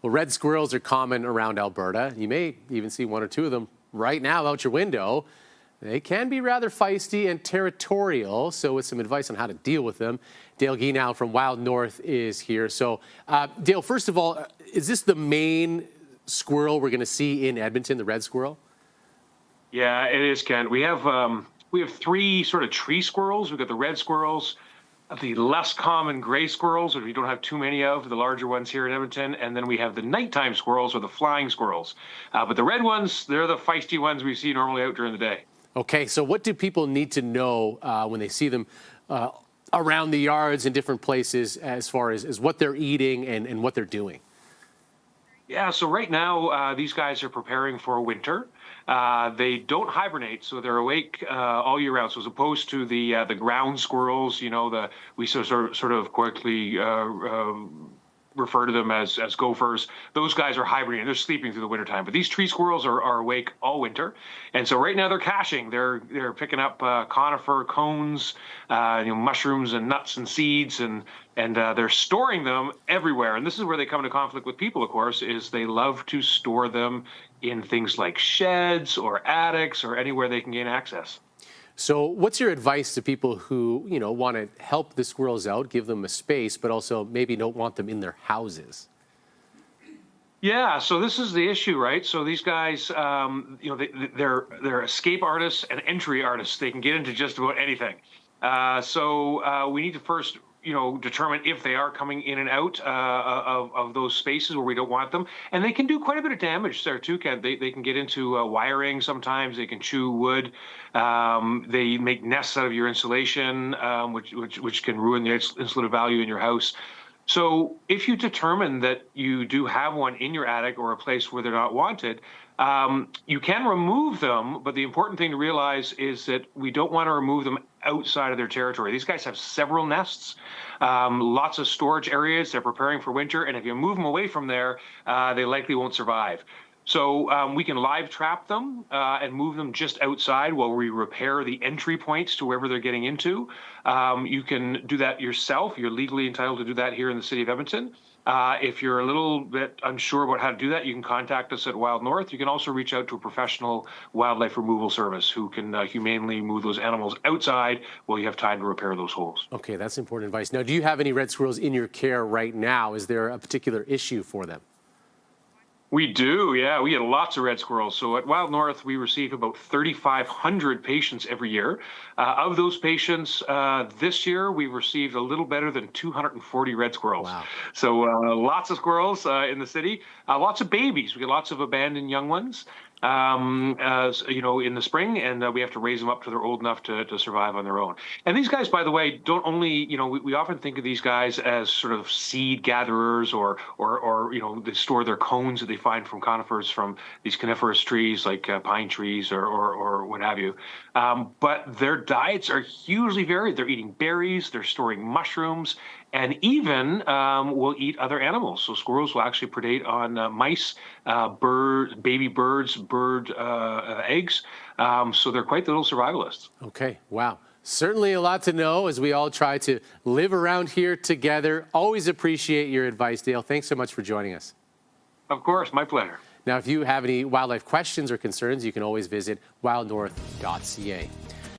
Well, red squirrels are common around Alberta. You may even see one or two of them right now out your window. They can be rather feisty and territorial, so with some advice on how to deal with them, Dale Gienow from WildNorth is here. So, Dale, first of all, is this the main squirrel we're going to see in Edmonton, the red squirrel? Yeah, it is, Ken. We have three sort of tree squirrels. We've got the red squirrels, the less common gray squirrels, which we don't have too many of, the larger ones here in Edmonton, and then we have the nighttime squirrels or the flying squirrels. But the red ones, they're the feisty ones we see normally out during the day. Okay, so what do people need to know when they see them around the yards in different places as far as what they're eating and what they're doing? Yeah, so right now, these guys are preparing for winter. They don't hibernate, so they're awake all year round. So as opposed to the ground squirrels, we sort of quickly refer to them as gophers. Those guys are hibernating. They're sleeping through the wintertime. But these tree squirrels are awake all winter. And so right now they're caching. They're picking up conifer cones, mushrooms and nuts and seeds, and they're storing them everywhere. And this is where they come into conflict with people, of course, is they love to store them in things like sheds or attics or anywhere they can gain access. So what's your advice to people who, want to help the squirrels out, give them a space, but also maybe don't want them in their houses? Yeah, so this is the issue, right? So these guys, they're escape artists and entry artists. They can get into just about anything. So we need to first determine if they are coming in and out of those spaces where we don't want them. And they can do quite a bit of damage there too, Ken. They can get into wiring sometimes. They can chew wood. They make nests out of your insulation, which can ruin the insulative value in your house. So if you determine that you do have one in your attic or a place where they're not wanted, you can remove them, but the important thing to realize is that we don't want to remove them outside of their territory. These guys have several nests, lots of storage areas. They're preparing for winter, and if you move them away from there, they likely won't survive. So we can live trap them and move them just outside while we repair the entry points to wherever they're getting into. You can do that yourself. You're legally entitled to do that here in the city of Edmonton. If you're a little bit unsure about how to do that, you can contact us at WildNorth. You can also reach out to a professional wildlife removal service who can humanely move those animals outside while you have time to repair those holes. Okay, that's important advice. Now, do you have any red squirrels in your care right now? Is there a particular issue for them? We do, yeah. We get lots of red squirrels. So at WildNorth, we receive about 3,500 patients every year. Of those patients, this year, we received a little better than 240 red squirrels. Wow. So lots of squirrels in the city. Lots of babies. We get lots of abandoned young ones. In the spring, and we have to raise them up till they're old enough to survive on their own. And these guys, by the way, don't only, we often think of these guys as sort of seed gatherers or they store their cones that they find from conifers from these coniferous trees like pine trees or what have you. But their diets are hugely varied. They're eating berries, they're storing mushrooms, and even will eat other animals. So squirrels will actually predate on mice, baby birds, bird eggs. So they're quite the little survivalists. Okay, wow. Certainly a lot to know as we all try to live around here together. Always appreciate your advice, Dale. Thanks so much for joining us. Of course, my pleasure. Now, if you have any wildlife questions or concerns, you can always visit wildnorth.ca.